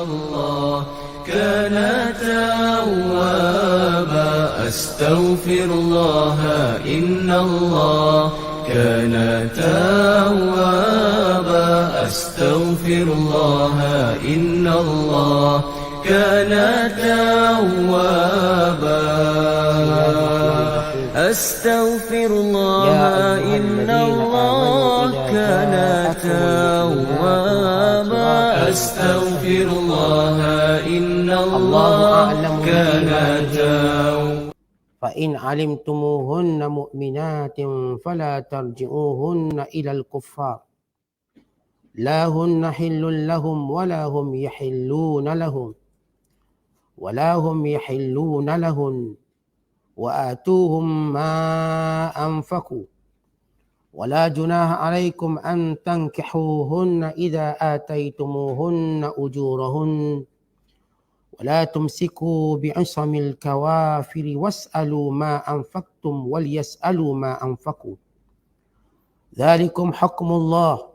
الله كان توابا أستغفر الله إن الله كان توابا أستغفر الله إن الله كان توابا أستغفر الله إن الله كان توابا أستغفر الله إن الله كان توابا فإن علمتموهن مؤمنات فلا ترجعوهن إلى الكفار لا هن حل لهم ولا هم يحلون لهم وآتوهم ما أنفقوا ولا جناح عليكم أن تنكحوهن إذا آتيتموهن أجورهن ولا تمسكوا بعصم الكوافر واسألوا ما أنفقتم وليسألوا ما أنفقوا ذلكم حكم الله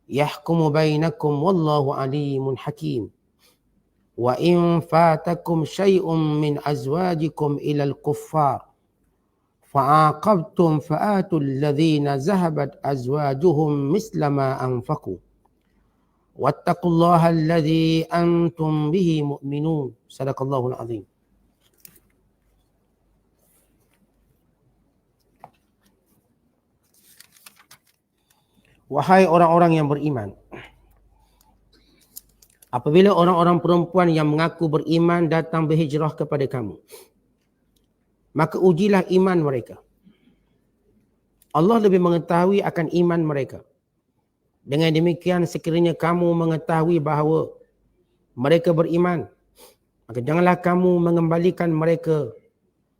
يحكم بينكم والله عليم حكيم وإن فاتكم شيء من أزواجكم إلى الكفار فعاقبتم فآتوا الذين ذهبت أزواجهم مثل ما أنفقوا واتقوا الله الذي أنتم به مؤمنون صدق الله العظيم. Wahai orang-orang yang beriman, apabila orang-orang perempuan yang mengaku beriman datang berhijrah kepada kamu, maka ujilah iman mereka. Allah lebih mengetahui akan iman mereka. Dengan demikian, sekiranya kamu mengetahui bahawa mereka beriman, maka janganlah kamu mengembalikan mereka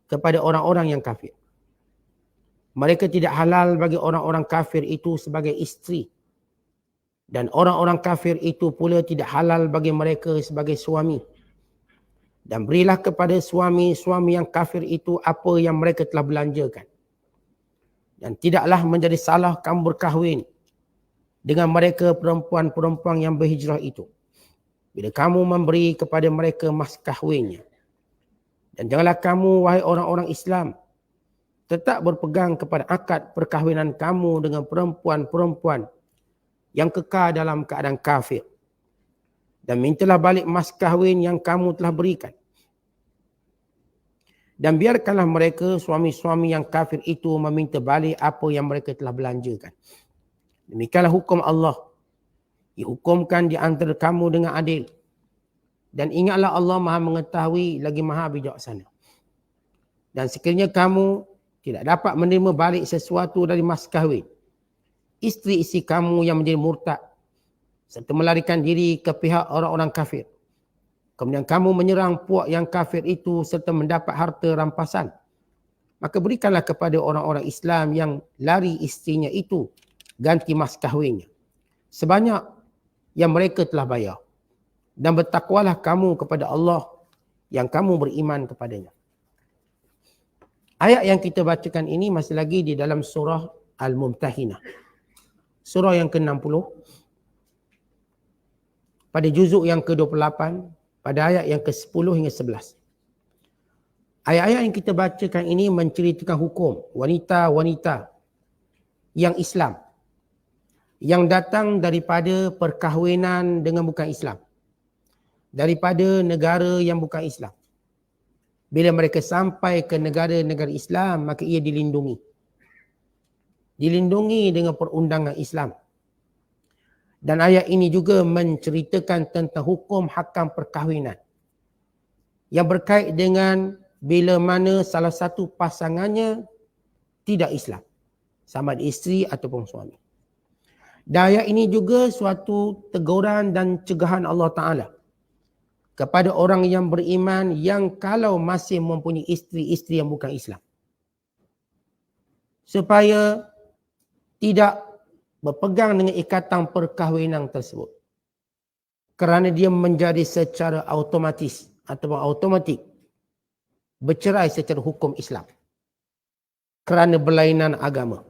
kepada orang-orang yang kafir. Mereka tidak halal bagi orang-orang kafir itu sebagai isteri. Dan orang-orang kafir itu pula tidak halal bagi mereka sebagai suami. Dan berilah kepada suami-suami yang kafir itu apa yang mereka telah belanjakan. Dan tidaklah menjadi salah kamu berkahwin dengan mereka perempuan-perempuan yang berhijrah itu, bila kamu memberi kepada mereka mas kahwinnya. Dan janganlah kamu, wahai orang-orang Islam, tetap berpegang kepada akad perkahwinan kamu dengan perempuan-perempuan yang kekal dalam keadaan kafir. Dan mintalah balik mas kahwin yang kamu telah berikan. Dan biarkanlah mereka, suami-suami yang kafir itu, meminta balik apa yang mereka telah belanjakan. Demikianlah hukum Allah. Dihukumkan di antara kamu dengan adil. Dan ingatlah Allah Maha mengetahui lagi Maha bijaksana. Dan sekiranya kamu tidak dapat menerima balik sesuatu dari mas kahwin, isteri-isteri kamu yang menjadi murtad serta melarikan diri ke pihak orang-orang kafir, kemudian kamu menyerang puak yang kafir itu serta mendapat harta rampasan, maka berikanlah kepada orang-orang Islam yang lari isterinya itu ganti mas kahwinnya sebanyak yang mereka telah bayar. Dan bertakwalah kamu kepada Allah yang kamu beriman kepadanya. Ayat yang kita bacakan ini masih lagi di dalam surah Al-Mumtahinah. Surah yang ke-60. Pada juzuk yang ke-28. Pada ayat yang ke-10 hingga 11. Ayat-ayat yang kita bacakan ini menceritakan hukum wanita-wanita yang Islam, yang datang daripada perkahwinan dengan bukan Islam, daripada negara yang bukan Islam. Bila mereka sampai ke negara-negara Islam, maka ia dilindungi. Dilindungi dengan perundangan Islam. Dan ayat ini juga menceritakan tentang hukum hakam perkahwinan yang berkait dengan bila mana salah satu pasangannya tidak Islam, sama ada isteri ataupun suami. Dan ayat ini juga suatu teguran dan cegahan Allah Ta'ala kepada orang yang beriman yang kalau masih mempunyai isteri-isteri yang bukan Islam, supaya tidak berpegang dengan ikatan perkahwinan tersebut, kerana dia menjadi secara automatis atau automatik bercerai secara hukum Islam kerana berlainan agama.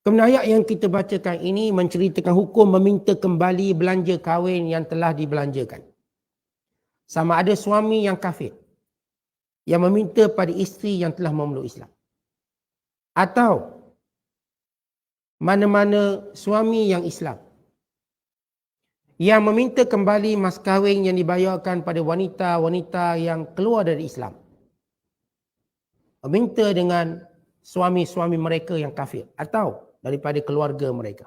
Kemudian ayat yang kita bacakan ini menceritakan hukum meminta kembali belanja kahwin yang telah dibelanjakan. Sama ada suami yang kafir yang meminta pada isteri yang telah memeluk Islam, atau mana-mana suami yang Islam yang meminta kembali mas kahwin yang dibayarkan pada wanita-wanita yang keluar dari Islam, meminta dengan suami-suami mereka yang kafir atau daripada keluarga mereka.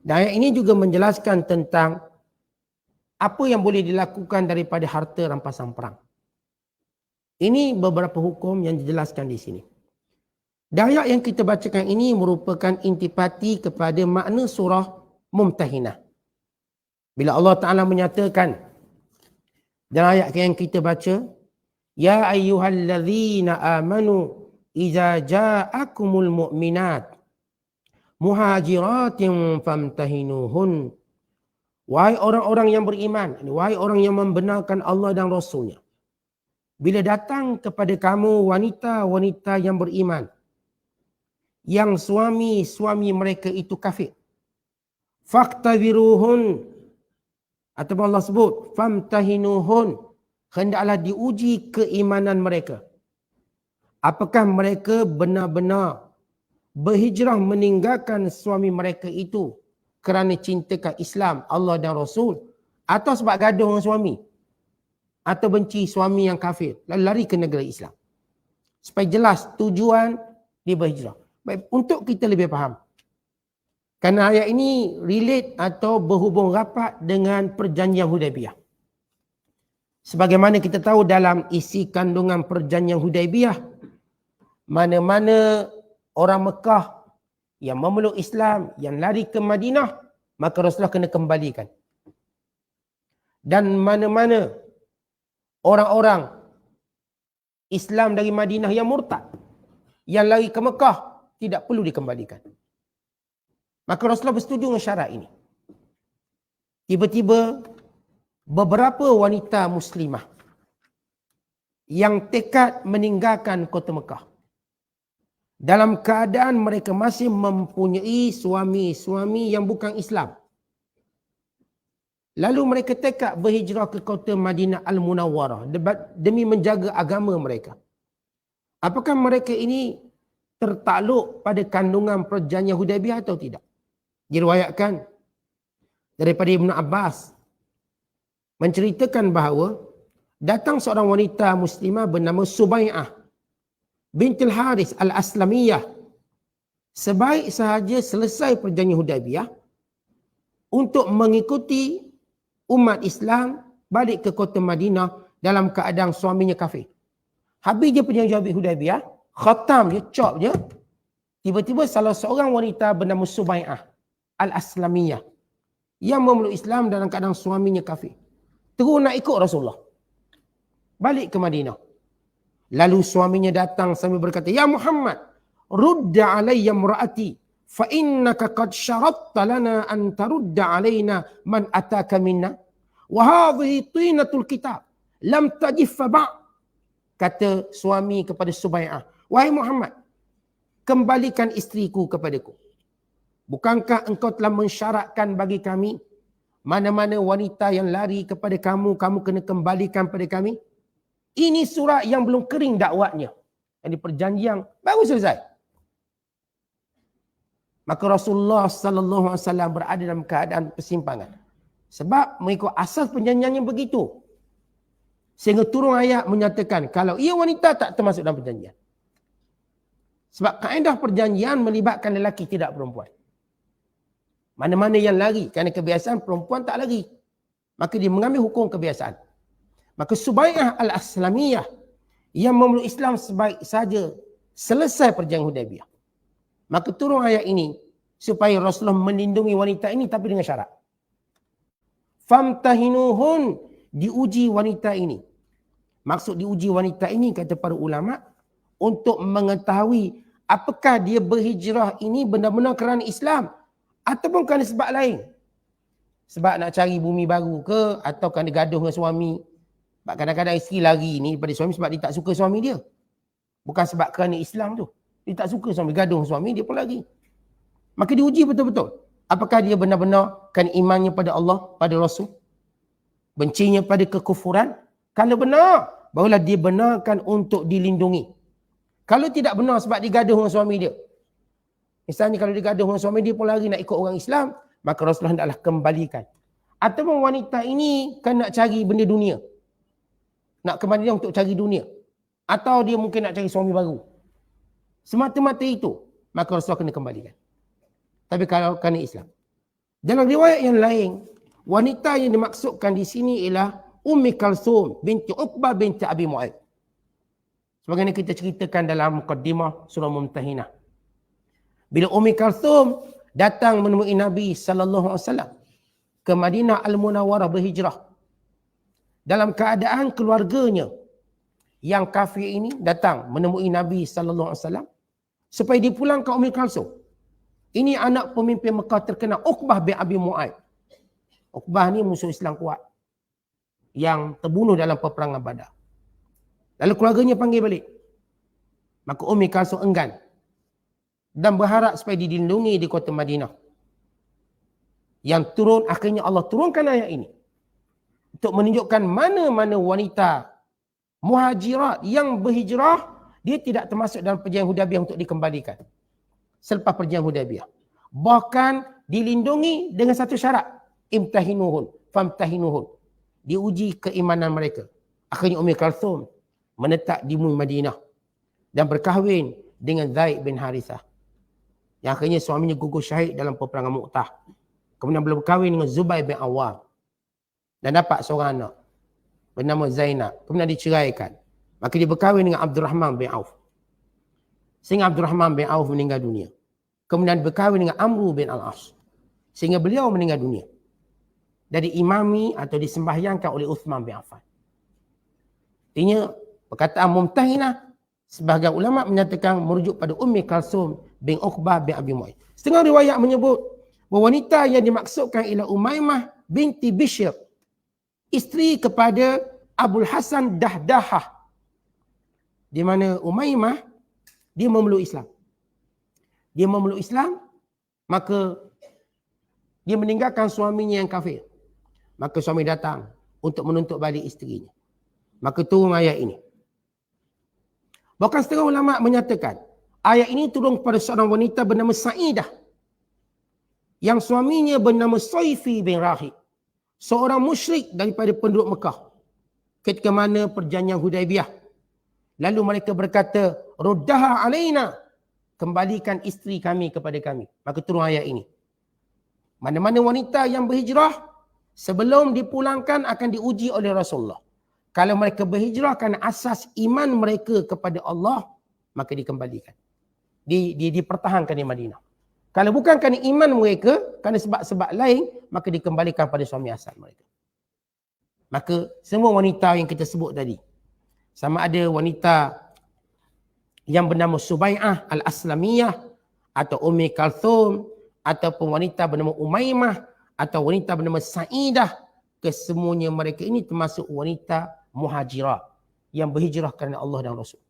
Dan ayat ini juga menjelaskan tentang apa yang boleh dilakukan daripada harta rampasan perang. Ini beberapa hukum yang dijelaskan di sini. Dan ayat yang kita bacakan ini merupakan intipati kepada makna surah Mumtahinah. Bila Allah Ta'ala menyatakan dalam ayat yang kita baca, Ya ayyuhallazina amanu iza ja'akumul mu'minat muhajiratin famtahinuhun. Wahai orang-orang yang beriman, wahai orang yang membenarkan Allah dan Rasulnya, bila datang kepada kamu wanita-wanita yang beriman, yang suami-suami mereka itu kafir, faktabiruhun, atau Allah sebut famtahinuhun, hendaklah diuji keimanan mereka. Apakah mereka benar-benar berhijrah meninggalkan suami mereka itu kerana cintakan Islam, Allah dan Rasul, atau sebab gaduh dengan suami, atau benci suami yang kafir lalu lari ke negara Islam. Supaya jelas tujuan dia berhijrah. Baik, untuk kita lebih faham, kerana ayat ini relate atau berhubung rapat dengan perjanjian Hudaibiyah. Sebagaimana kita tahu dalam isi kandungan perjanjian Hudaibiyah, mana-mana orang Mekah yang memeluk Islam, yang lari ke Madinah, maka Rasulullah kena kembalikan. Dan mana-mana orang-orang Islam dari Madinah yang murtad, yang lari ke Mekah, tidak perlu dikembalikan. Maka Rasulullah bersetuju dengan syarat ini. Tiba-tiba beberapa wanita muslimah yang tekad meninggalkan kota Mekah dalam keadaan mereka masih mempunyai suami-suami yang bukan Islam. Lalu mereka tekad berhijrah ke kota Madinah Al-Munawwarah demi menjaga agama mereka. Apakah mereka ini tertakluk pada kandungan perjanjian Hudaibiyah atau tidak? Diriwayatkan daripada Ibn Abbas menceritakan bahawa datang seorang wanita muslimah bernama Subai'ah bintul Haris Al-Aslamiyah sebaik sahaja selesai perjanjian Hudaibiyah untuk mengikuti umat Islam balik ke kota Madinah dalam keadaan suaminya kafir. Habis dia perjanjian Hudaibiyah, khatam dia, cop je, tiba-tiba salah seorang wanita bernama Subai'ah Al-Aslamiyah yang memeluk Islam dalam keadaan suaminya kafir, terus nak ikut Rasulullah balik ke Madinah. Lalu suaminya datang sambil berkata, Ya Muhammad, rudda alayya imraati fa innaka qad syaratta lana an tarudda alayna man ataka minna wa hadhihi tinatul kitab lam tajif ba'. Kata suami kepada Subai'ah, wahai Muhammad, kembalikan isteriku kepadaku. Bukankah engkau telah mensyaratkan bagi kami mana-mana wanita yang lari kepada kamu, kamu kena kembalikan pada kami? Ini surat yang belum kering dakwatnya. Jadi perjanjian baru selesai. Maka Rasulullah sallallahu alaihi wasallam berada dalam keadaan persimpangan. Sebab mengikut asas perjanjiannya begitu. Sehingga turun ayat menyatakan kalau ia wanita tak termasuk dalam perjanjian. Sebab kaedah perjanjian melibatkan lelaki tidak perempuan. Mana-mana yang lari kerana kebiasaan, perempuan tak lari. Maka dia mengambil hukum kebiasaan. Maka Subai'ah Al-Aslamiyah yang memeluk Islam sebaik saja selesai perjanjian Hudaibiyah. Maka turun ayat ini supaya Rasulullah melindungi wanita ini tapi dengan syarat. Famtahinuhun, diuji wanita ini. Maksud diuji wanita ini kata para ulama untuk mengetahui apakah dia berhijrah ini benar-benar kerana Islam ataupun kerana sebab lain. Sebab nak cari bumi baru ke, atau kerana gaduh dengan suami. Sebab kadang-kadang isteri lari ni daripada suami sebab dia tak suka suami dia. Bukan sebab kerana Islam tu. Dia tak suka suami, gaduh dengan suami, dia pun lari. Maka diuji betul-betul. Apakah dia benar-benar kan imannya pada Allah, pada Rasul? bencinya pada kekufuran. Kalau benar, barulah dia benarkan untuk dilindungi. Kalau tidak benar sebab digaduh dengan suami dia, misalnya kalau digaduh dengan suami dia pun lari nak ikut orang Islam, maka Rasulullah hendaklah kembalikan. Ataupun wanita ini kan nak cari benda dunia, nak ke Madinah untuk cari dunia, atau dia mungkin nak cari suami baru, semata-mata itu, maka Rasulullah kena kembalikan. Tapi kalau kerana Islam, dalam riwayat yang lain, wanita yang dimaksudkan di sini ialah Ummi Kalsum binti Uqbah binti Abi Mu'aid. Sebagaimana kita ceritakan dalam mukaddimah surah Mumtahinah. Bila Ummi Kalsum datang menemui Nabi sallallahu alaihi wasallam ke Madinah Al-Munawwarah berhijrah, dalam keadaan keluarganya yang kafir ini datang menemui Nabi sallallahu alaihi wasallam supaya dipulangkan Ummi Kalsum. Ini anak pemimpin Mekah terkenal, Uqbah bin Abi Mu'aid. Uqbah ni musuh Islam kuat yang terbunuh dalam peperangan Badar. Lalu keluarganya panggil balik. Maka Ummi Kalsum enggan dan berharap supaya dilindungi di kota Madinah. Yang turun, akhirnya Allah turunkan ayat ini untuk menunjukkan mana-mana wanita muhajirat yang berhijrah, dia tidak termasuk dalam perjanjian Hudaibiyah untuk dikembalikan selepas perjanjian Hudaibiyah. Bahkan dilindungi dengan satu syarat, imtahinuhun, famtahinuhun. Diuji keimanan mereka. Akhirnya Ummi Kalsum menetap di Madinah dan berkahwin dengan Zaid bin Harithah. Yang akhirnya suaminya gugur syahid dalam peperangan Mu'tah. Kemudian berkahwin dengan Zubair bin Awwam dan dapat seorang anak bernama Zainab. Kemudian diceraikan. Maka dia berkahwin dengan Abdurrahman bin Auf. Sehingga Abdurrahman bin Auf meninggal dunia. Kemudian berkahwin dengan Amru bin Al-As. Sehingga beliau meninggal dunia. Dan diimami atau disembahyangkan oleh Uthman bin Affan. Artinya, perkataan Mumtahinah, sebahagian ulama menyatakan merujuk pada Ummi Kalsum bin Uqbah bin Abi Mu'aid. Setengah riwayat menyebut bahawa wanita yang dimaksudkan ialah Umaymah binti Bishr, isteri kepada Abul Hasan Dahdahah. Di mana Umaymah, dia memeluk Islam. Dia memeluk Islam, maka dia meninggalkan suaminya yang kafir. Maka suami datang untuk menuntut balik isterinya. Maka turun ayat ini. Bahkan setengah ulama menyatakan, ayat ini turun kepada seorang wanita bernama Sa'idah, yang suaminya bernama Saifi bin Rahib, seorang musyrik daripada penduduk Mekah ketika mana perjanjian Hudaibiyah. Lalu mereka berkata, "Ruddaha alaina," kembalikan isteri kami kepada kami. Maka turun ayat ini. Mana-mana wanita yang berhijrah sebelum dipulangkan akan diuji oleh Rasulullah. Kalau mereka berhijrah kerana asas iman mereka kepada Allah, maka dikembalikan. Dipertahankan di Madinah. Kalau bukan kerana iman mereka, kerana sebab-sebab lain, maka dikembalikan pada suami asal mereka. Maka semua wanita yang kita sebut tadi, sama ada wanita yang bernama Subai'ah Al-Aslamiyah, atau Ummi Kalsum, ataupun wanita bernama Umaymah, atau wanita bernama Sa'idah, kesemuanya mereka ini termasuk wanita muhajirat yang berhijrah kerana Allah dan Rasul.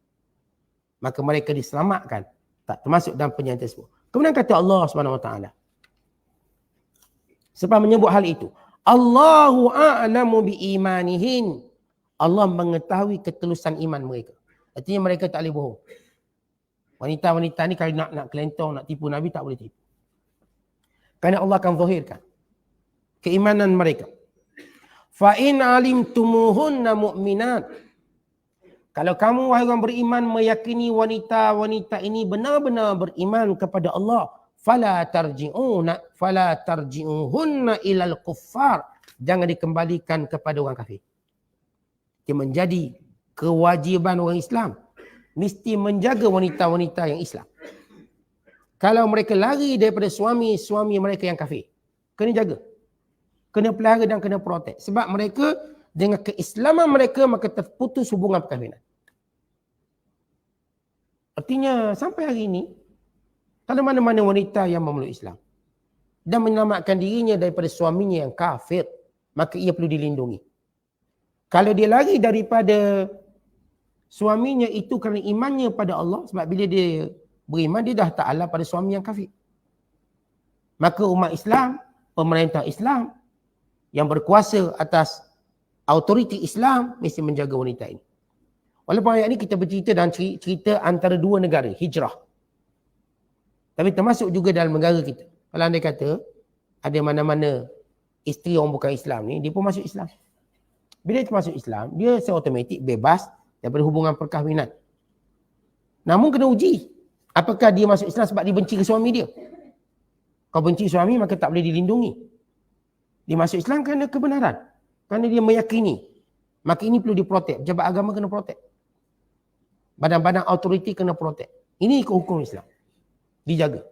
Maka mereka diselamatkan, tak termasuk dalam perjanjian tersebut. Kemudian kata Allah SWT, sebab menyebut hal itu, Allahu a'lamu biimanihin, Allah mengetahui ketelusan iman mereka. Artinya mereka tak boleh bohong. Wanita-wanita ni kalau nak kelentong, nak tipu Nabi, tak boleh tipu. Kerana Allah akan zahirkan keimanan mereka. Fa in alimtumuhunna mu'minat, kalau kamu wahai orang beriman meyakini wanita-wanita ini benar-benar beriman kepada Allah, fala tarji'uhunna ilal kuffar, jangan dikembalikan kepada orang kafir. Dia menjadi kewajiban orang Islam mesti menjaga wanita-wanita yang Islam. Kalau mereka lari daripada suami mereka yang kafir, kena jaga, kena pelihara dan kena protek. Sebab mereka dengan keislaman mereka maka terputus hubungan perkahwinan. Artinya sampai hari ini, kalau mana-mana wanita yang memeluk Islam dan menyelamatkan dirinya daripada suaminya yang kafir, maka ia perlu dilindungi. Kalau dia lari daripada suaminya itu kerana imannya pada Allah, sebab bila dia beriman, dia dah ta'ala pada suami yang kafir. Maka umat Islam, pemerintah Islam yang berkuasa atas autoriti Islam mesti menjaga wanita ini. Walaupun ayat ini kita bercerita dan cerita antara dua negara, hijrah. Tapi termasuk juga dalam negara kita. Kalau anda kata, ada mana-mana isteri orang bukan Islam ni, dia pun masuk Islam. Bila dia masuk Islam, dia secara automatik bebas daripada hubungan perkahwinan. Namun kena uji. Apakah dia masuk Islam sebab dia benci ke suami dia? Kalau benci suami, maka tak boleh dilindungi. Dia masuk Islam kerana kebenaran. Kerana dia meyakini. Maka ini perlu diprotek. Pejabat agama kena protek. Badan-badan autoriti kena protek. Ini ikut hukum Islam. Dijaga.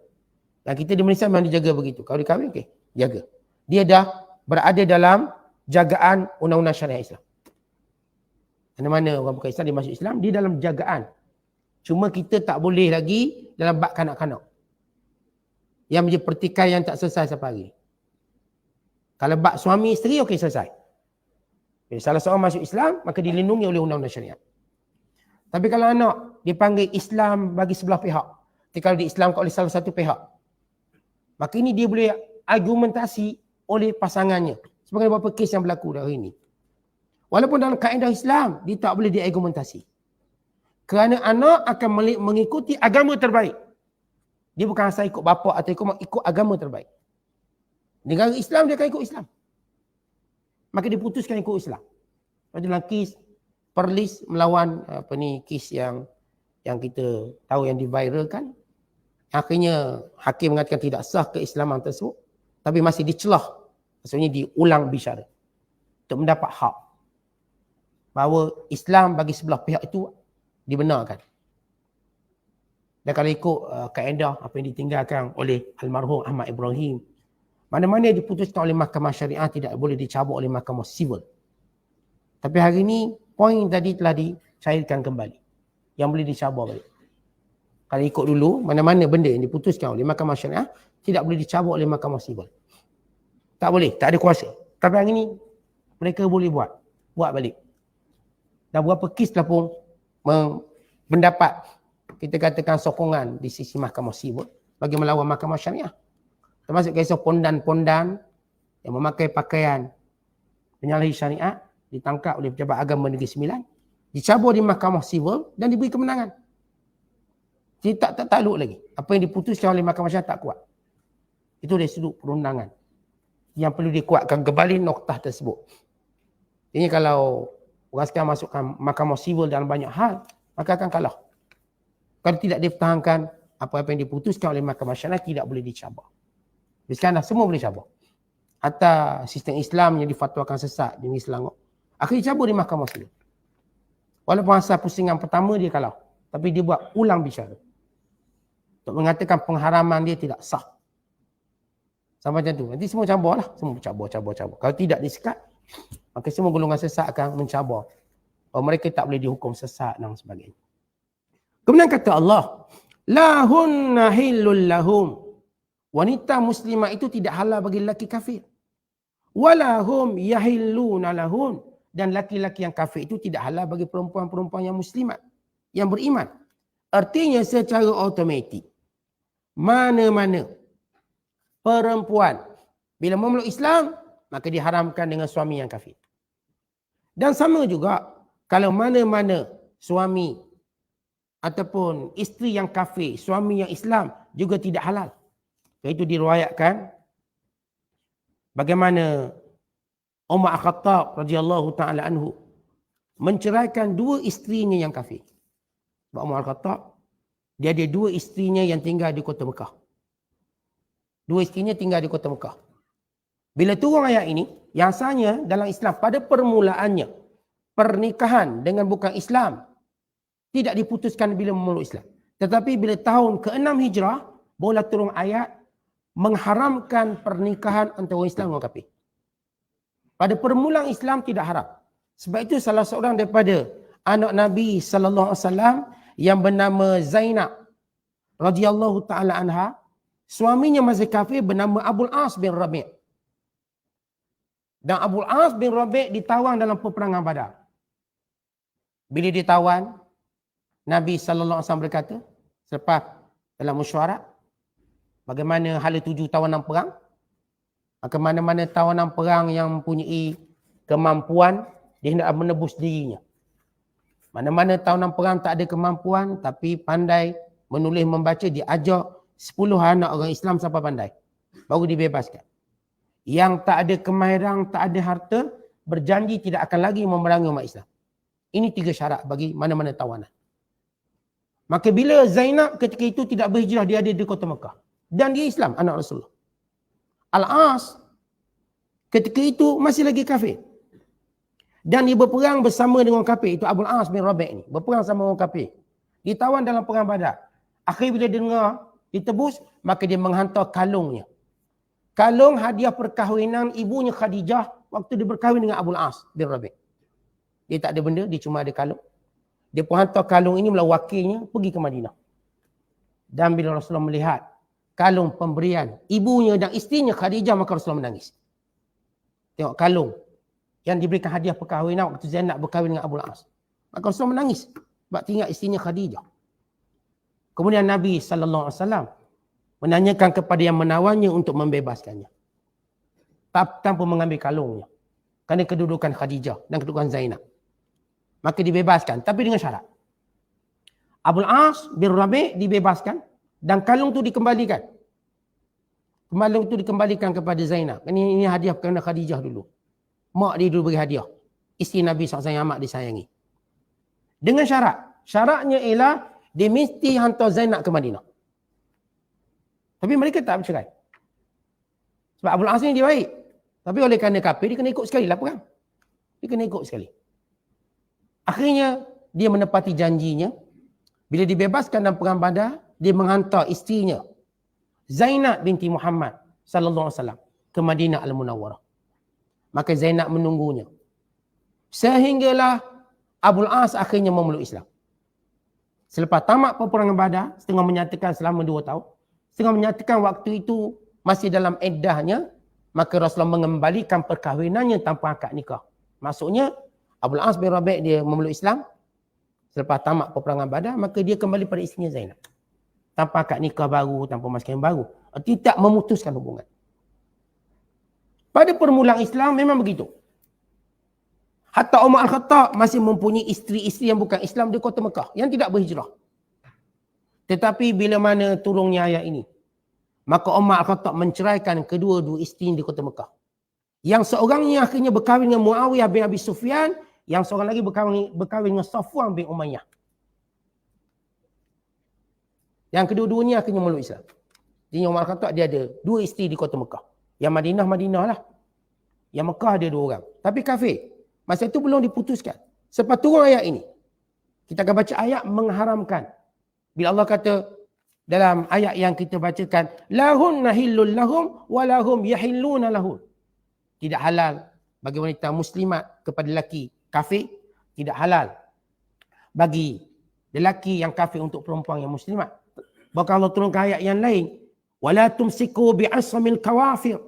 Dan kita di Malaysia memang dijaga begitu. Kalau dia kahwin, okey, jaga. Dia dah berada dalam jagaan undang-undang syariah Islam. Mana-mana orang bukan Islam, dia masuk Islam, dia dalam jagaan. Cuma kita tak boleh lagi dalam bab kanak-kanak. Yang menjadi pertikaian tak selesai sampai hari. Kalau bab suami isteri, okey, selesai. Bila salah seorang masuk Islam, maka dilindungi oleh undang-undang syariat. Tapi kalau anak dipanggil Islam bagi sebelah pihak, jadi kalau diislamkan oleh salah satu pihak, maka ini dia boleh argumentasi oleh pasangannya. Sebagai beberapa kes yang berlaku hari ini. Walaupun dalam kaedah Islam, dia tak boleh diargumentasi. Kerana anak akan mengikuti agama terbaik. Dia bukan asal ikut bapa atau ikut agama terbaik. Negara Islam, dia akan ikut Islam. Maka dia putuskan ikut Islam. Dalam kes Perlis melawan kes yang kita tahu yang diviralkan. Akhirnya hakim mengatakan tidak sah keislaman tersebut. Tapi masih dicelah. Maksudnya diulang bicara. Untuk mendapat hak. Bahawa Islam bagi sebelah pihak itu dibenarkan. Dan kalau ikut kaedah apa yang ditinggalkan oleh almarhum Ahmad Ibrahim, mana-mana yang diputuskan oleh mahkamah syariah tidak boleh dicabut oleh mahkamah sivil. Tapi hari ini poin tadi telah dicairkan kembali. Yang boleh dicabut balik. Kalau ikut dulu, mana-mana benda yang diputuskan oleh mahkamah syariah tidak boleh dicabut oleh mahkamah sivil. Tak boleh, tak ada kuasa. Tapi hari ini mereka boleh buat balik. Dan beberapa kes telah pun mendapat, kita katakan, sokongan di sisi mahkamah sivil bagi melawan mahkamah syariah. Termasuk kisah pondan-pondan yang memakai pakaian penyalahi syariat, ditangkap oleh pejabat agama Negeri Sembilan, dicabut di mahkamah sivil dan diberi kemenangan. Jadi tak takluk lagi. Apa yang diputuskan oleh mahkamah syariah tak kuat. Itu dari sudut perundangan. Yang perlu dikuatkan kembali noktah tersebut. Jadi kalau orang sekarang masukkan mahkamah sivil dalam banyak hal, maka akan kalah. Kalau tidak dipertahankan, apa-apa yang diputuskan oleh mahkamah syariah tidak boleh dicabut. Sekarang dah semua boleh cabut. Hatta sistem Islam yang difatwakan sesat di Negeri Selangor, akhirnya cabut di mahkamah sivil. Walaupun asal pusingan pertama dia kalah, tapi dia buat ulang bicara. Untuk mengatakan pengharaman dia tidak sah. Sama macam tu. Nanti semua cabur lah. Semua cabur. Kalau tidak disekat, maka semua golongan sesat akan mencabur. Mereka tak boleh dihukum sesat dan sebagainya. Kemudian kata Allah, lahunna hillul lahum. Wanita muslimah itu tidak halal bagi lelaki kafir. Walahum yahilluna lahun. Dan laki-laki yang kafir itu tidak halal bagi perempuan-perempuan yang muslimat, yang beriman. Artinya secara automatik, mana-mana perempuan bila memeluk Islam, maka diharamkan dengan suami yang kafir. Dan sama juga, kalau mana-mana suami ataupun isteri yang kafir, suami yang Islam juga tidak halal. Itu diriwayatkan bagaimana Umar Al-Khattab radhiyallahu taala anhu menceraikan dua isterinya yang kafir. Sebab Umar Al-Khattab, dia ada dua isterinya yang tinggal di kota Mekah. Dua isterinya tinggal di kota Mekah. Bila turun ayat ini, yang asalnya dalam Islam pada permulaannya pernikahan dengan bukan Islam tidak diputuskan bila memeluk Islam. Tetapi bila tahun ke-6 Hijrah, barulah turun ayat mengharamkan pernikahan antara orang Islam dan orang kafir. Pada permulaan Islam tidak haram. Sebab itu salah seorang daripada anak Nabi sallallahu alaihi wasallam yang bernama Zainab radhiyallahu taala anha, suaminya masih kafir, bernama Abul As bin Rabi'. Dan Abul As bin Rabi' ditawan dalam peperangan Badar. Bila ditawan, Nabi sallallahu alaihi wasallam berkata, selepas dalam mesyuarat, bagaimana hala tuju tawanan perang? Maka mana-mana tawanan perang yang mempunyai kemampuan Dia hendak menebus dirinya. Mana-mana tahunan perang tak ada kemampuan tapi pandai menulis membaca, diajak 10 anak orang Islam sampai pandai. Baru dibebaskan. Yang tak ada kemahiran, tak ada harta, berjanji tidak akan lagi memerangi umat Islam. Ini 3 syarat bagi mana-mana tawanan. Maka bila Zainab ketika itu tidak berhijrah, dia ada di kota Mekah. Dan dia Islam, anak Rasulullah. Al-As ketika itu masih lagi kafir. Dan dia berperang bersama dengan orang kafir. Itu Abul As bin Rabi' ni. Berperang sama orang kafir. Ditawan dalam perang Badar. Akhir bila dia dengar ditebus, maka dia menghantar kalungnya. Kalung hadiah perkahwinan ibunya Khadijah waktu dia berkahwin dengan Abul As bin Rabi'. Dia tak ada benda, dia cuma ada kalung. Dia pun hantar kalung ini melalui wakilnya pergi ke Madinah. Dan bila Rasulullah melihat kalung pemberian ibunya dan isterinya Khadijah, maka Rasulullah menangis. Tengok kalung yang diberikan hadiah perkahwinan waktu Zainab berkahwin dengan Abul As. Maka Rasulullah menangis sebab teringat isterinya Khadijah. Kemudian Nabi SAW menanyakan kepada yang menawannya untuk membebaskannya. Tanpa mengambil kalungnya. Kerana kedudukan Khadijah dan kedudukan Zainab. Maka dibebaskan. Tapi dengan syarat. Abul As bin Rabi' dibebaskan dan kalung tu dikembalikan. Kalung tu dikembalikan kepada Zainab. Ini hadiah kerana Khadijah dulu. Mak dia dulu beri hadiah. Isteri Nabi SAW yang amat disayangi. Dengan syarat. Syaratnya ialah dia mesti hantar Zainab ke Madinah. Tapi mereka tak bercerai. Sebab Abul As ni dia baik. Tapi oleh kerana kafir, dia kena ikut sekali lah perang. Dia kena ikut sekali. Akhirnya, dia menepati janjinya. Bila dibebaskan dalam perang Badar, dia menghantar isterinya, Zainab binti Muhammad sallallahu alaihi wasallam ke Madinah Al-Munawwarah. Maka Zainab menunggunya. Sehinggalah Abul As akhirnya memeluk Islam. Selepas tamat peperangan Badar, setengah menyatakan selama 2 tahun, setengah menyatakan waktu itu masih dalam iddahnya, maka Rasulullah mengembalikan perkahwinannya tanpa akad nikah. Maksudnya, Abul As bin Rabi' dia memeluk Islam, selepas tamat peperangan Badar, maka dia kembali pada isterinya Zainab. Tanpa akad nikah baru, tanpa mas kahwin baru. Tidak memutuskan hubungan. Pada permulaan Islam memang begitu. Hatta Umar Al-Khattab masih mempunyai isteri-isteri yang bukan Islam di kota Mekah, yang tidak berhijrah. Tetapi bila mana turunnya ayat ini, maka Umar Al-Khattab menceraikan kedua-dua isteri di kota Mekah. Yang seorangnya akhirnya berkahwin dengan Muawiyah bin Abi Sufyan, yang seorang lagi berkahwin dengan Safwan bin Umayyah. Yang kedua-duanya akhirnya memeluk Islam. Jadi Umar Al-Khattab dia ada 2 isteri di kota Mekah. Yang Madinah lah. Yang Mekah ada 2 orang. Tapi kafir. Masa itu belum diputuskan. Selepas turun ayat ini, kita akan baca ayat mengharamkan. Bila Allah kata dalam ayat yang kita bacakan, lahunna hillul lahum wa lahum yahilluna lahun. Tidak halal bagi wanita muslimat kepada lelaki kafir, tidak halal bagi lelaki yang kafir untuk perempuan yang muslimat. Bahkan Allah turunkan ayat yang lain, wala tumsiku bi'asamil kawafir.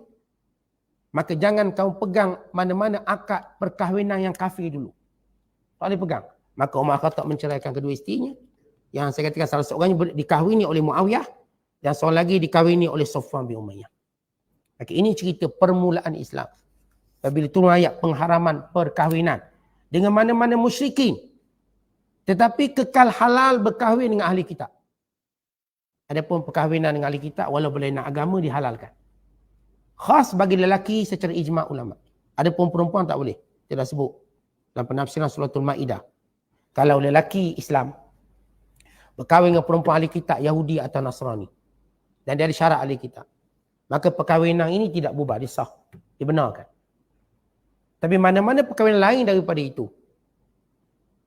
Maka jangan kau pegang mana-mana akad perkahwinan yang kafir dulu. Tak boleh pegang. Maka Umar Khattab menceraikan kedua isterinya. Yang saya katakan salah seorangnya dikahwini oleh Muawiyah dan seorang lagi dikahwini oleh Safwan bin Umayyah. Maka ini cerita permulaan Islam. Bila turun ayat pengharaman perkahwinan dengan mana-mana musyrikin, tetapi kekal halal berkahwin dengan ahli kitab. Adapun perkahwinan dengan ahli kitab walau berlainan agama dihalalkan. Khas bagi lelaki secara ijma' ulama. Adapun perempuan tak boleh. Dia dah sebut dalam penafsiran suratul Maidah. Kalau lelaki Islam berkahwin dengan perempuan ahli kitab Yahudi atau Nasrani dan dia ada syarat ahli kitab, maka perkahwinan ini tidak bubar, dia sah, dibenarkan. Tapi mana-mana perkahwinan lain daripada itu,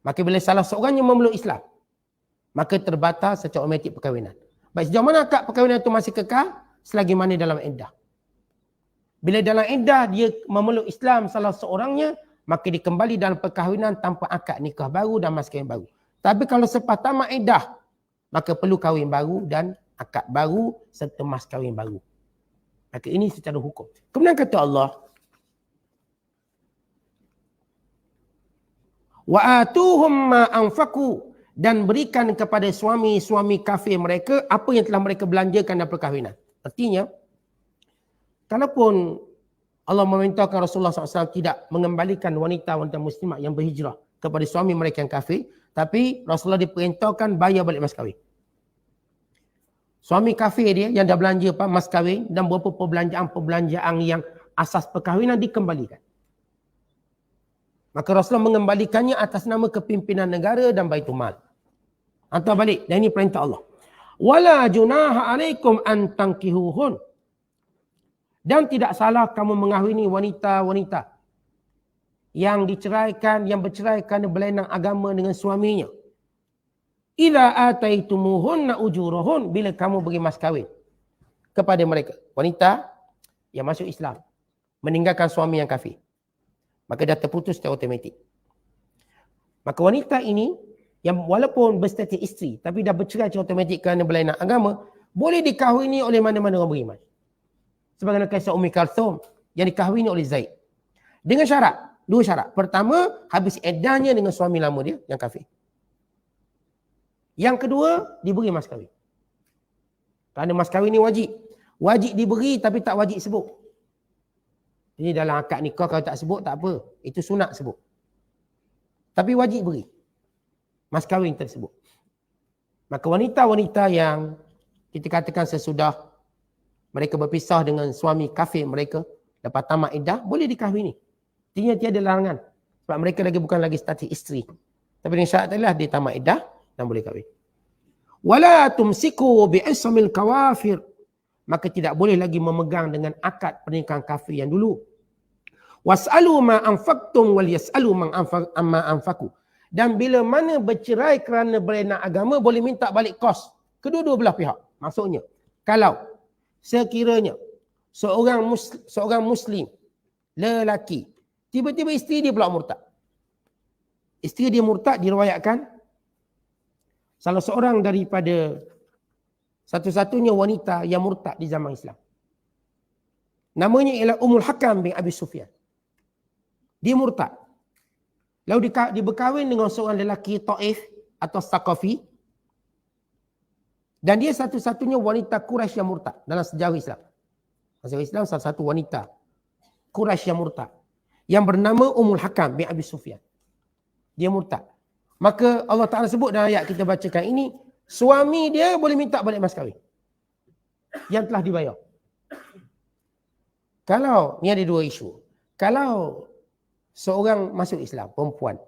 maka bila salah seorangnya memeluk Islam, maka terbatas secara otomatik perkahwinan. Baik, sejauh mana akad perkahwinan itu masih kekal? Selagi mana dalam iddah. Bila dalam iddah dia memeluk Islam salah seorangnya, maka dia kembali dalam perkahwinan tanpa akad nikah baru dan mas kahwin baru. Tapi kalau selepas tamat iddah, maka perlu kahwin baru dan akad baru serta mas kahwin baru. Maka ini secara hukum. Kemudian kata Allah, wa atuhum ma anfaqu, dan berikan kepada suami-suami kafir mereka apa yang telah mereka belanjakan dalam perkahwinan. Artinya, kalaupun Allah memerintahkan Rasulullah SAW tidak mengembalikan wanita-wanita muslimah yang berhijrah kepada suami mereka yang kafir, tapi Rasulullah diperintahkan bayar balik mas kahwin. Suami kafir dia yang dah belanja mas kahwin dan beberapa perbelanjaan yang asas perkahwinan dikembalikan. Maka Rasulullah mengembalikannya atas nama kepimpinan negara dan Baitul Mal. Hantar balik. Dan ini perintah Allah. Wala junaha alaikum an tankihuhun. Dan tidak salah kamu mengahwini wanita-wanita yang diceraikan, yang bercerai kerana berlainan agama dengan suaminya. Ila ataitumuhunna ujurahun, bila kamu beri mas kahwin kepada mereka. Wanita yang masuk Islam, meninggalkan suami yang kafir, maka dah terputus secara automatik. Maka wanita ini yang walaupun berstatus isteri tapi dah bercerai secara automatik kerana berlainan agama, boleh dikahwini oleh mana-mana orang beriman. Sebagaimana kisah Ummi Kalthum yang dikahwini oleh Zaid. Dengan syarat, dua syarat. Pertama, habis eddahnya dengan suami lama dia yang kafir. Yang kedua, diberi mas kahwin. Kerana mas kahwin ni wajib. Wajib diberi tapi tak wajib sebut. Jadi dalam akad nikah kalau tak sebut tak apa. Itu sunat sebut. Tapi wajib beri mas kahwin tersebut. Maka wanita-wanita yang kita katakan sesudah mereka berpisah dengan suami kafir mereka, dapat tamat iddah, boleh dikahwini. Tiada larangan. Sebab mereka bukan lagi status isteri. Tapi dengan syarat adalah dia tamat iddah dan boleh kahwin. Wala tumsiku bi'ismil kawafir. Maka tidak boleh lagi memegang dengan akad pernikahan kafir yang dulu. Was'alu ma anfaqtum wal yas'alu amma anfaqu. Dan bila mana bercerai kerana berlainan agama, boleh minta balik kos kedua-dua belah pihak. Maksudnya, kalau sekiranya seorang muslim lelaki tiba-tiba isteri dia pula murtad. Isteri dia murtad, diriwayatkan salah seorang daripada satu-satunya wanita yang murtad di zaman Islam. Namanya ialah Ummul Hakam bin Abi Sufyan. Dia murtad. Lalu dia berkahwin dengan seorang lelaki Taif atau Saqafi. Dan dia satu-satunya wanita Quraisy yang murtad dalam sejarah Islam. Sejarah Islam salah satu wanita Quraisy yang murtad yang bernama Ummul Hakam bin Abi Sufyan. Dia murtad. Maka Allah Ta'ala sebut dalam ayat kita bacakan ini, suami dia boleh minta balik mas kahwin yang telah dibayar. Kalau, ni ada dua isu. Kalau seorang masuk Islam, perempuan,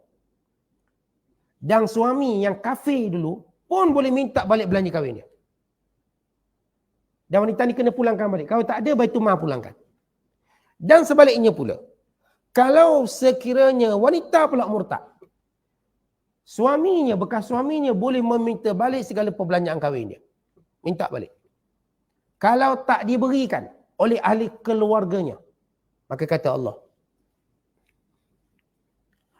dan suami yang kafir dulu pun boleh minta balik belanja kahwin dia. Dan wanita ni kena pulangkan balik. Kalau tak ada, Baitul Mal pulangkan. Dan sebaliknya pula, kalau sekiranya wanita pula murtad, suaminya, bekas suaminya boleh meminta balik segala perbelanjaan kahwin dia. Minta balik. Kalau tak diberikan oleh ahli keluarganya, maka kata Allah,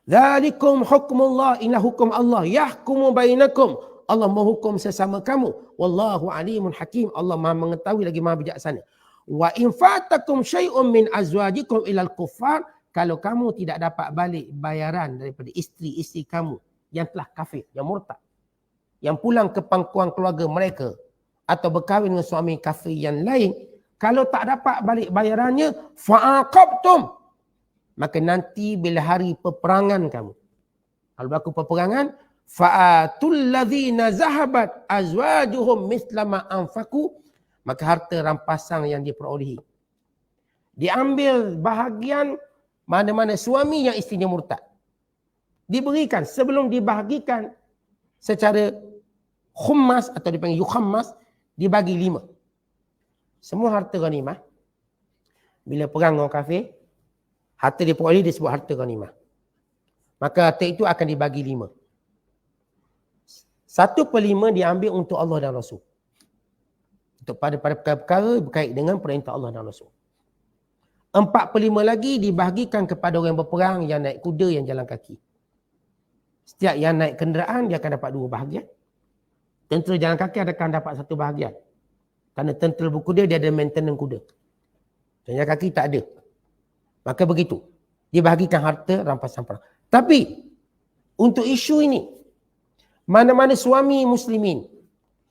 Dzalikum hukmullah, inilah hukum Allah, yahkumu bainakum. Allah menghukum sesama kamu. Wallahu alimun hakim. Allah Maha mengetahui lagi Maha bijaksana. Wa in fatakum syai'un min azwajikum ilal kuffar, kalau kamu tidak dapat balik bayaran daripada isteri-isteri kamu yang telah kafir, yang murtad, yang pulang ke pangkuan keluarga mereka atau berkahwin dengan suami kafir yang lain, kalau tak dapat balik bayarannya, fa'aqabtum, maka nanti bila hari peperangan kamu, kalau berlaku peperangan, fa'atul ladzina zahabat azwajuhum misla ma anfaqu, maka harta rampasan yang diperolehi diambil bahagian mana-mana suami yang isterinya murtad, diberikan sebelum dibahagikan secara khummas atau dipanggil yukhammas, dibagi 5. Semua harta ghanimah. Bila perang orang kafir, harta diperoleh disebut harta ghanimah. Maka harta itu akan dibagi 5. 1/5 diambil untuk Allah dan Rasul. Untuk pada perkara-perkara berkait dengan perintah Allah dan Rasul. 4/5 lagi dibahagikan kepada orang berperang yang naik kuda, yang jalan kaki. Setiap yang naik kenderaan dia akan dapat 2 bahagian. Tentera jalan kaki akan dapat 1 bahagian. Kerana tentera berkuda dia ada maintenance kuda. Jalan kaki tak ada. Maka begitu. Dibahagikan harta rampasan perang. Tapi untuk isu ini, mana-mana suami muslimin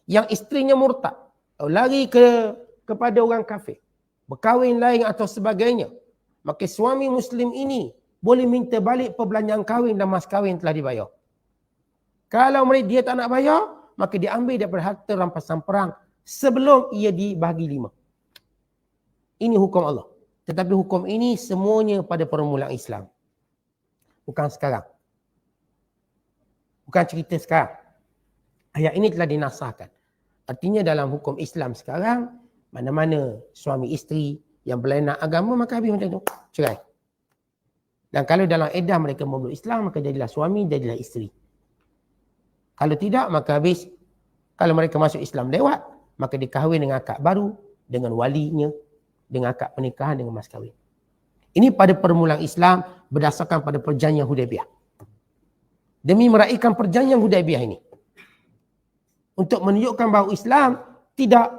yang isterinya murtad, lari kepada orang kafir, berkahwin lain atau sebagainya, maka suami Muslim ini boleh minta balik perbelanjaan kahwin dan mas kahwin telah dibayar. Kalau dia tak nak bayar, maka dia ambil daripada harta rampasan perang sebelum ia dibahagi 5. Ini hukum Allah. Tetapi hukum ini semuanya pada permulaan Islam. Bukan sekarang. Bukan cerita sekarang. Ayat ini telah dinasahkan. Artinya dalam hukum Islam sekarang, mana-mana suami isteri yang berlainan agama, maka habis macam tu. Cerai. Dan kalau dalam edah mereka memeluk Islam, maka jadilah suami, jadilah isteri. Kalau tidak, maka habis. Kalau mereka masuk Islam lewat, maka dikahwin dengan akad baru, dengan walinya, dengan akad pernikahan, dengan mas kahwin. Ini pada permulaan Islam berdasarkan pada perjanjian Hudaibiyah. Demi meraihkan perjanjian Hudaibiyah ini. Untuk menunjukkan bahawa Islam tidak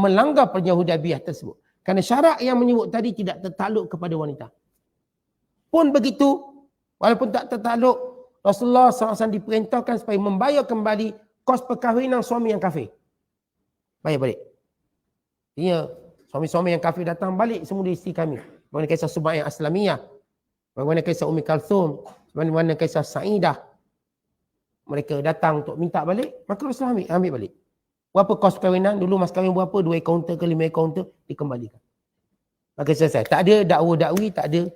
melanggar perjanjian Hudaibiyah tersebut. Kerana syarat yang menyebut tadi tidak tertakluk kepada wanita. Pun begitu, walaupun tak tertakluk, Rasulullah SAW diperintahkan supaya membayar kembali kos perkahwinan suami yang kafir. Bayar balik. Artinya, suami-suami yang kafir datang balik semua isteri kami. Bagaimana kisah Sumayyah Aslamiyah. Bagaimana kisah Ummi Kalthum. Bagaimana kisah Sa'idah. Mereka datang untuk minta balik, maka Rasulullah ambil balik. Berapa kos perkahwinan? Dulu mas kahwin berapa? 2 kaunter ke 5 kaunter? Dikembalikan. Maka selesai. Tak ada dakwa-dakwi, tak ada.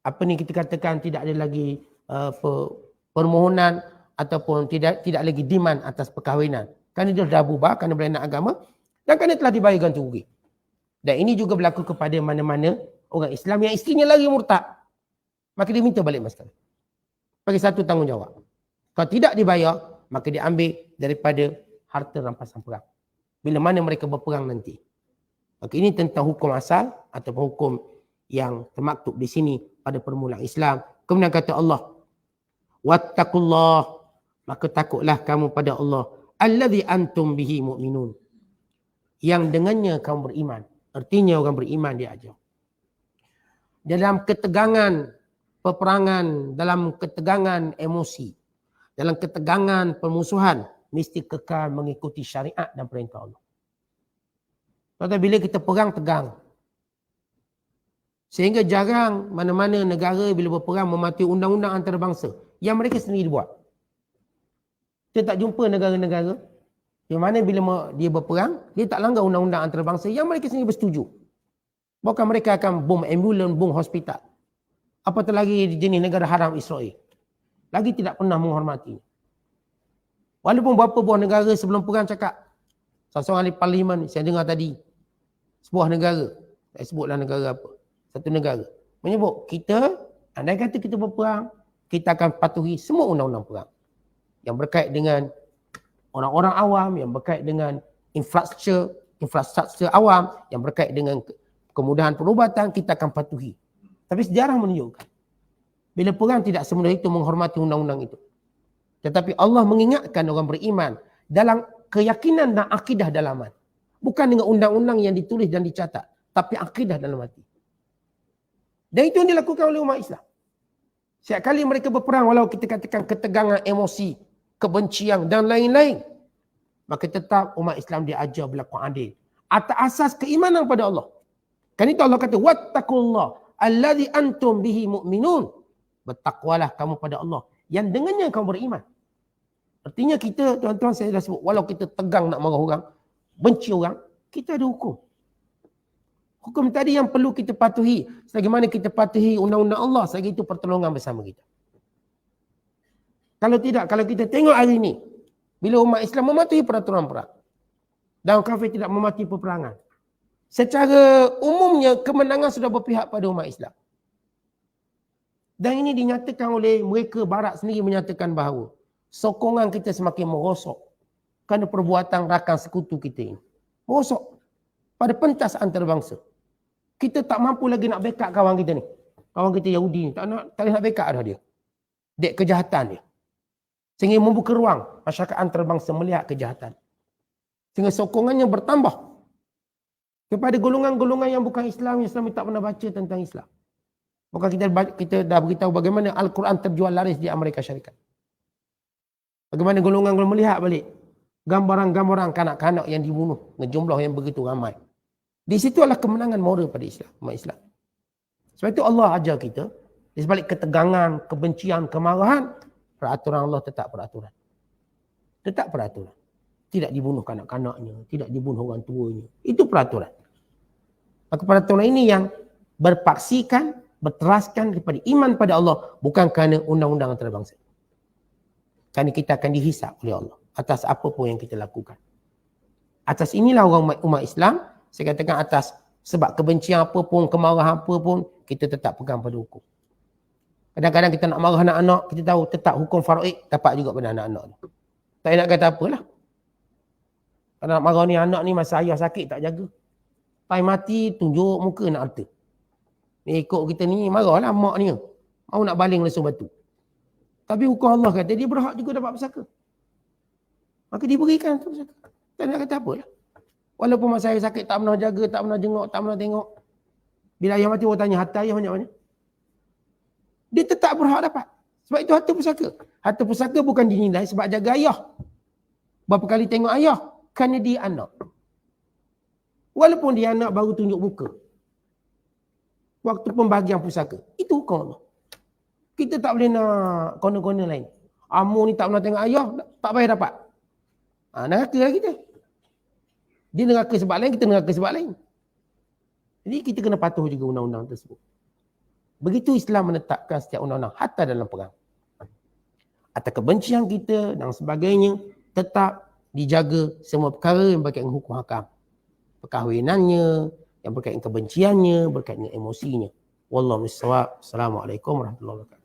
Apa ni kita katakan tidak ada lagi permohonan ataupun tidak lagi demand atas perkahwinan. Kerana dia dah berubah, kerana berlainan agama dan kerana telah dibayar ganti rugi. Dan ini juga berlaku kepada mana-mana orang Islam yang isterinya lagi murtad. Maka dia minta balik mas kahwin. Bagi satu tanggungjawab. Kalau tidak dibayar, maka dia ambil daripada harta rampasan perang. Bila mana mereka berperang nanti. Maka ini tentang hukum asal ataupun hukum yang termaktub di sini pada permulaan Islam. Kemudian kata Allah, wattaqullah, maka takutlah kamu pada Allah, alladzi antum bihi mu'minun, yang dengannya kamu beriman. Artinya orang beriman dia ajar. Dalam ketegangan peperangan, dalam ketegangan emosi, dalam ketegangan permusuhan, mesti kekal mengikuti syariat dan perintah Allah. Sebab bila kita perang tegang. Sehingga jarang mana-mana negara bila berperang mematuhi undang-undang antarabangsa yang mereka sendiri buat. Kita tak jumpa negara-negara yang mana bila dia berperang, dia tak langgar undang-undang antarabangsa yang mereka sendiri bersetuju. Bahkan mereka akan bom ambulan, bom hospital. Apatah lagi jenis negara haram Israel. Lagi tidak pernah menghormati. Walaupun berapa buah negara sebelum perang cakap, seorang ahli parlimen, saya dengar tadi, sebuah negara, saya sebutlah negara apa, satu negara, menyebut kita, andai kata kita berperang, kita akan patuhi semua undang-undang perang. Yang berkait dengan orang-orang awam, yang berkait dengan infrastruktur awam, yang berkait dengan kemudahan perubatan, kita akan patuhi. Tapi sejarah menunjukkan, bila perang tidak semudah itu menghormati undang-undang itu. Tetapi Allah mengingatkan orang beriman dalam keyakinan dan akidah dalaman. Bukan dengan undang-undang yang ditulis dan dicatat, tapi akidah dalam hati. Dan itu yang dilakukan oleh umat Islam. Setiap kali mereka berperang, walau kita katakan ketegangan emosi, kebencian dan lain-lain, maka tetap umat Islam diajar berlaku adil atas asas keimanan pada Allah. Kan itu Allah kata, wattaqullah alladzi antum bihi mu'minun. Bertakwalah kamu pada Allah yang dengannya kamu beriman. Artinya kita, tuan-tuan, saya dah sebut, walau kita tegang nak marah orang, benci orang, kita ada hukum. Hukum tadi yang perlu kita patuhi. Sebagaimana kita patuhi undang-undang Allah, selagi itu pertolongan bersama kita. Kalau tidak, kalau kita tengok hari ini, bila umat Islam mematuhi peraturan perang, dan kafir tidak mematuhi peperangan, secara umumnya kemenangan sudah berpihak pada umat Islam. Dan ini dinyatakan oleh mereka barat sendiri, menyatakan bahawa sokongan kita semakin merosot kerana perbuatan rakan sekutu kita ini. Merosot pada pentas antarabangsa. Kita tak mampu lagi nak backup kawan kita ni. Kawan kita Yahudi ni, tak nak backup dah dia. Dek kejahatan dia. Sehingga membuka ruang masyarakat antarabangsa melihat kejahatan. Sehingga sokongannya bertambah kepada golongan-golongan yang bukan Islam, yang Islam tak pernah baca tentang Islam. Maka kita dah beritahu bagaimana Al-Quran terjual laris di Amerika Syarikat. Bagaimana golongan-golongan melihat balik gambaran-gambaran kanak-kanak yang dibunuh, jumlah yang begitu ramai. Di situ adalah kemenangan moral pada Islam, umat Islam. Sebab itu Allah ajar kita, di sebalik ketegangan, kebencian, kemarahan, peraturan Allah tetap peraturan. Tetap peraturan. Tidak dibunuh kanak-kanaknya, tidak dibunuh orang tuanya. Itu peraturan. Maka peraturan ini yang berpaksikan, berteraskan kepada iman pada Allah, bukan kerana undang-undang antarabangsa. Kerana kita akan dihisap oleh Allah atas apa pun yang kita lakukan. Atas inilah orang umat Islam, saya katakan atas sebab kebencian apa pun, kemarahan apa pun, kita tetap pegang pada hukum. Kadang-kadang kita nak marah anak-anak, kita tahu tetap hukum faraid dapat juga pada anak-anak. Tak nak kata apalah. Kalau nak marah ni anak ni masa ayah sakit tak jaga. Pai mati tunjuk muka nak harta. Ni ikut kita ni marahlah mak ni. Mau nak baling lesung batu. Tapi hukum Allah kata dia berhak juga dapat pesaka. Maka diberikan pesaka. Tak nak kata apalah. Walaupun masa ayah sakit tak pernah jaga, tak pernah jenguk, tak pernah tengok. Bila ayah mati orang tanya harta ayah banyak mana? Dia tetap berhak dapat. Sebab itu harta pusaka. Harta pusaka bukan dinilai sebab jaga ayah. Berapa kali tengok ayah? Kerana dia anak. Walaupun dia anak baru tunjuk muka. Waktu pembahagian pusaka. Itu hukum Allah. Kita tak boleh nak corner-corner lain. Amu ni tak pernah tengok ayah, tak payah dapat. Neraka lah kita. Dia neraka sebab lain, kita neraka sebab lain. Jadi kita kena patuh juga undang-undang tersebut. Begitu Islam menetapkan setiap undang-undang, hatta dalam perang. Atas kebencian kita dan sebagainya, tetap dijaga semua perkara yang berkaitan dengan hukum hakam. Perkahwinannya, yang berkaitan kebenciannya, berkaitan dengan emosinya. Wallahu a'lam. Assalamualaikum warahmatullahi wabarakatuh.